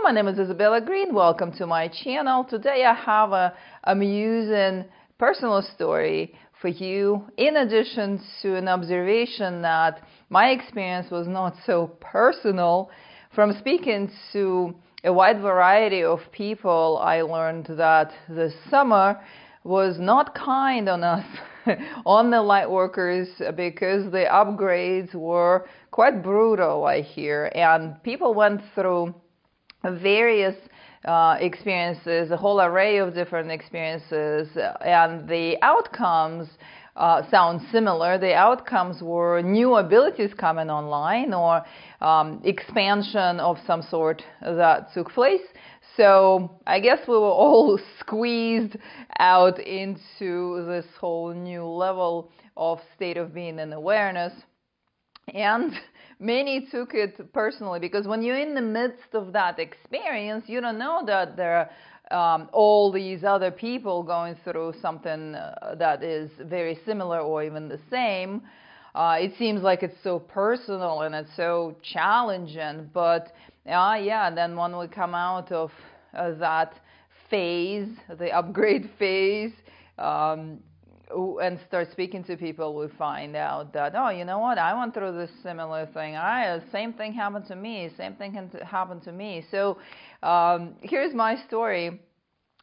my name is Isabella Greene. Welcome to my channel. Today I have a amusing personal story for you, in addition to an observation that my experience was not so personal. From speaking to a wide variety of people, I learned that the summer was not kind on us, on the light workers, because the upgrades were quite brutal, I hear, and people went through various experiences, a whole array of different experiences, and the outcomes sound similar. The outcomes were new abilities coming online or expansion of some sort that took place. So I guess we were all squeezed out into this whole new level of state of being and awareness. And many took it personally, because when you're in the midst of that experience, you don't know that there are all these other people going through something that is very similar or even the same. It seems like it's so personal and it's so challenging, but then when we come out of that phase, the upgrade phase, and start speaking to people, we find out that, oh, you know what, I went through this similar thing. Same thing happened to me. Same thing happened to me. So here's my story.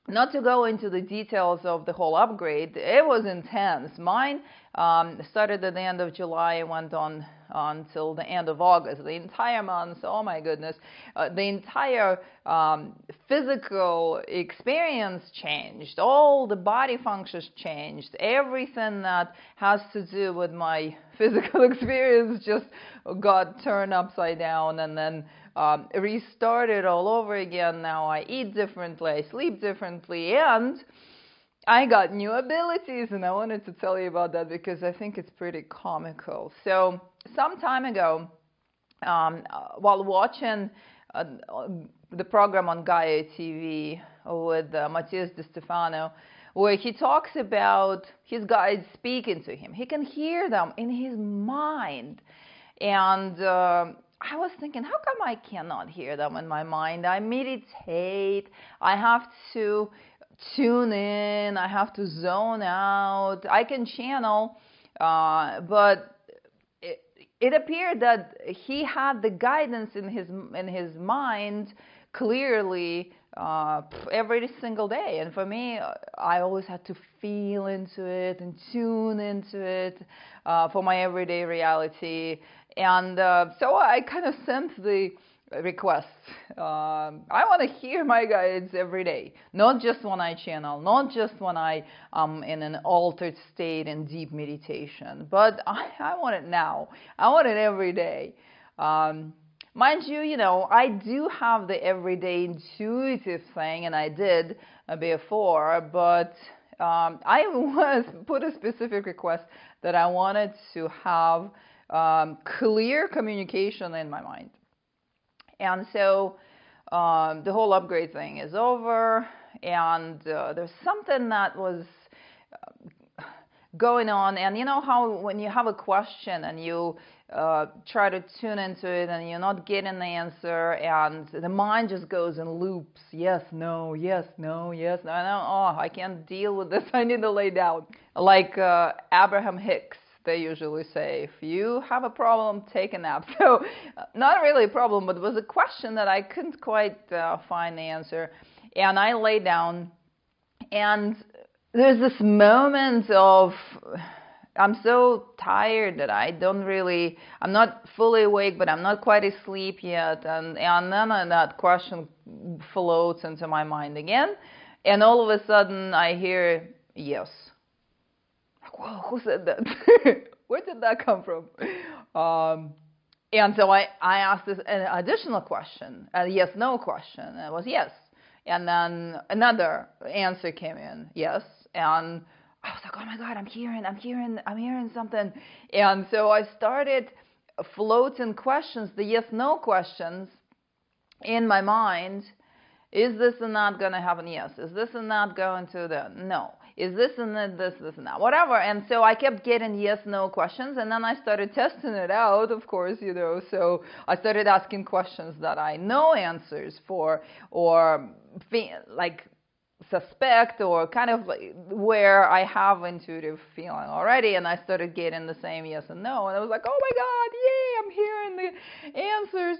Not to go into the details of the whole upgrade, it was intense. Mine started at the end of July and went on until the end of August. The entire month, oh my goodness, the entire physical experience changed. All the body functions changed. Everything that has to do with my physical experience just got turned upside down and then restarted all over again. Now I eat differently, I sleep differently, and I got new abilities, and I wanted to tell you about that because I think it's pretty comical. So some time ago, while watching the program on Gaia TV with Matthias Di Stefano, where he talks about his guides speaking to him, he can hear them in his mind. And I was thinking, how come I cannot hear them in my mind? I meditate, I have to tune in, I have to zone out, I can channel, but it appeared that he had the guidance in his mind clearly every single day. And for me, I always had to feel into it and tune into it for my everyday reality. And so I kind of sent the request. I want to hear my guides every day, not just when I channel, not just when I am in an altered state in deep meditation, but I want it now. I want it every day. Mind you, I do have the everyday intuitive thing, and I did before, but I put a specific request that I wanted to have clear communication in my mind. And so the whole upgrade thing is over, and there's something that was going on. And you know how when you have a question and you try to tune into it and you're not getting the answer, and the mind just goes in loops. Yes, no, yes, no, yes, no. Oh, I can't deal with this. I need to lay down. Like Abraham Hicks, they usually say, if you have a problem, take a nap. So not really a problem, but it was a question that I couldn't quite find the answer. And I lay down, and there's this moment of, I'm so tired that I'm not fully awake, but I'm not quite asleep yet. And then that question floats into my mind again. And all of a sudden I hear, yes. Whoa, who said that? Where did that come from? And so I asked this an additional question, a yes/no question, and it was yes. And then another answer came in, yes. And I was like, oh my God, I'm hearing something. And so I started floating questions, the yes/no questions in my mind. Is this and that going to happen? Yes. Is this and that going to the? No. is this and that, this and that, whatever. And so I kept getting yes, no questions, and then I started testing it out, of course, so I started asking questions that I know answers for, or like suspect, or kind of like where I have intuitive feeling already, and I started getting the same yes and no, and I was like, oh my God, yay, I'm hearing the answers.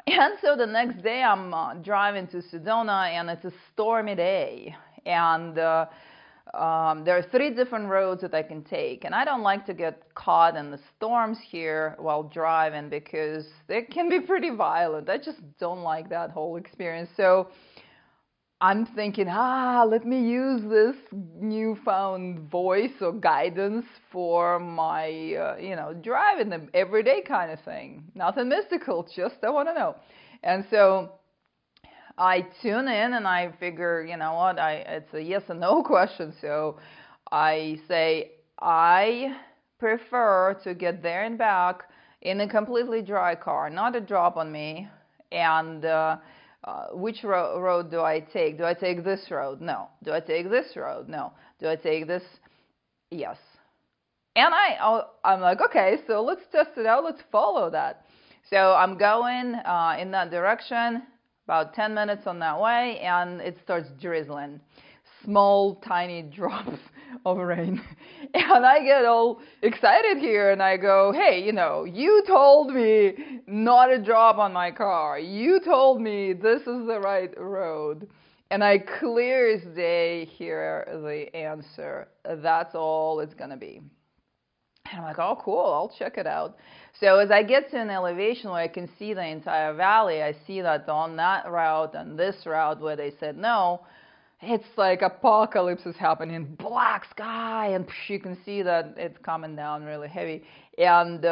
And so the next day I'm driving to Sedona, and it's a stormy day, and there are 3 different roads that I can take, and I don't like to get caught in the storms here while driving because they can be pretty violent. I just don't like that whole experience. So I'm thinking, let me use this newfound voice or guidance for my, driving, the everyday kind of thing. Nothing mystical, just I want to know. And so I tune in and I figure, you know what, it's a yes and no question. So I say, I prefer to get there and back in a completely dry car, not a drop on me. And which road do I take? Do I take this road? No. Do I take this road? No. Do I take this? Yes. And I'm like, okay, so let's test it out. Let's follow that. So I'm going in that direction, about 10 minutes on that way, and it starts drizzling. Small, tiny drops of rain. And I get all excited here, and I go, hey, you told me not a drop on my car. You told me this is the right road. And I clear as day hear the answer. That's all it's going to be. And I'm like, oh, cool, I'll check it out. So as I get to an elevation where I can see the entire valley, I see that on that route and this route where they said no, it's like apocalypse is happening, black sky, and you can see that it's coming down really heavy. And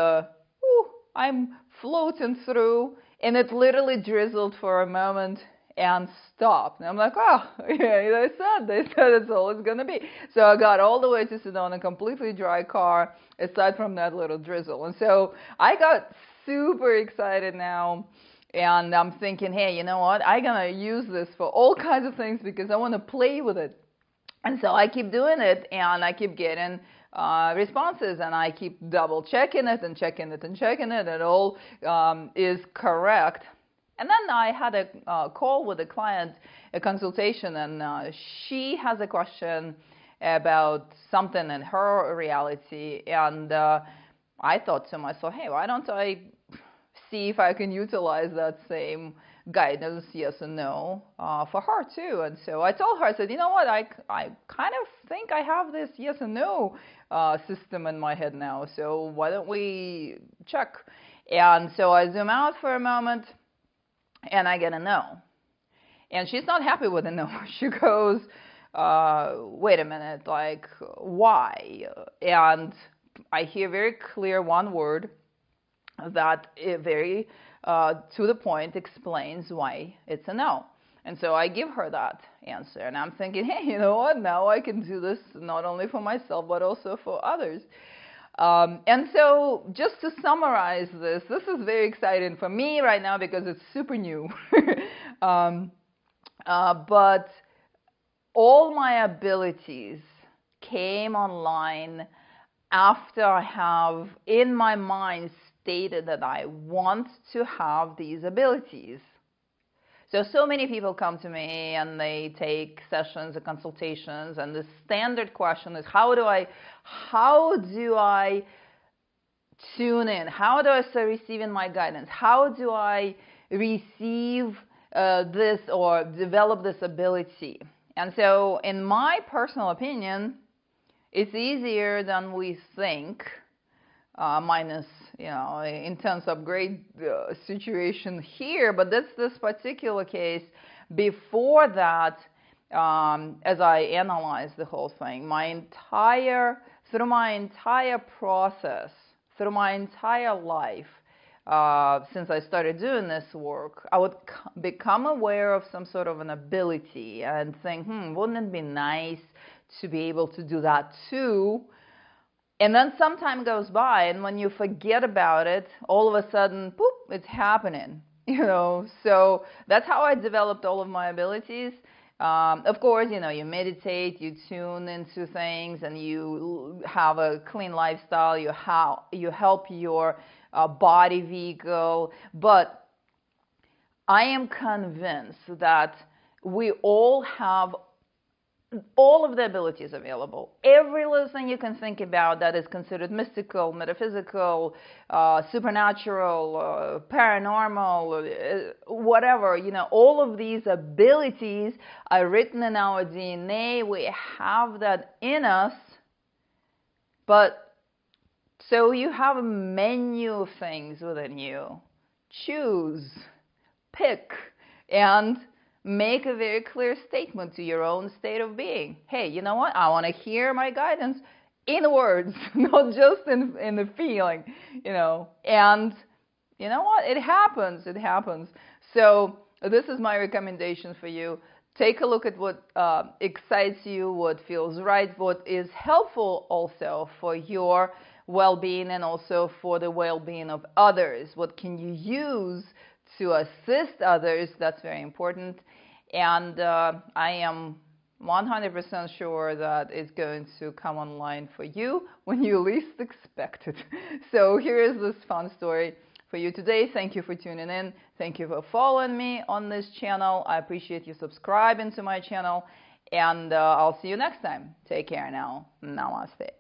I'm floating through, and it literally drizzled for a moment and stopped. And I'm like, oh, yeah, they said it's all it's going to be. So I got all the way to Sedona, completely dry car, aside from that little drizzle. And so I got super excited now. And I'm thinking, hey, you know what? I'm going to use this for all kinds of things because I want to play with it. And so I keep doing it, and I keep getting responses, and I keep double checking it and checking it and checking it. It all is correct. And then I had a call with a client, a consultation, and she has a question about something in her reality. And I thought to myself, hey, why don't I see if I can utilize that same guidance, yes and no, for her too. And so I told her, I said, you know what, I kind of think I have this yes and no system in my head now, so why don't we check? And so I zoom out for a moment, and I get a no. And she's not happy with a no. She goes, wait a minute, like, why? And I hear very clear one word that very to the point explains why it's a no. And so I give her that answer, and I'm thinking, hey, you know what, now I can do this not only for myself but also for others. And so just to summarize this is very exciting for me right now because it's super new. But all my abilities came online after I have in my mind stated that I want to have these abilities. So many people come to me and they take sessions or consultations, and the standard question is, how do I tune in? How do I start receiving my guidance? How do I receive this or develop this ability? And so in my personal opinion, it's easier than we think, minus, in terms of great situation here. But that's this particular case. Before that, as I analyzed the whole thing, through my entire process, through my entire life, since I started doing this work, I would become aware of some sort of an ability and think, wouldn't it be nice to be able to do that too? And then some time goes by, and when you forget about it, all of a sudden, poop, it's happening. So that's how I developed all of my abilities. Of course, you meditate, you tune into things, and you have a clean lifestyle. You help your body vehicle. But I am convinced that we all have all of the abilities available. Every little thing you can think about that is considered mystical, metaphysical, supernatural, paranormal, whatever, all of these abilities are written in our DNA. We have that in us. But so you have a menu of things within you. Choose, pick, and make a very clear statement to your own state of being. Hey, you know what? I want to hear my guidance in words, not just in the feeling, And you know what? It happens. It happens. So this is my recommendation for you. Take a look at what excites you, what feels right, what is helpful also for your well-being and also for the well-being of others. What can you use to assist others? That's very important. And I am 100% sure that it's going to come online for you when you least expect it. So here is this fun story for you today. Thank you for tuning in. Thank you for following me on this channel. I appreciate you subscribing to my channel. And I'll see you next time. Take care now. Namaste.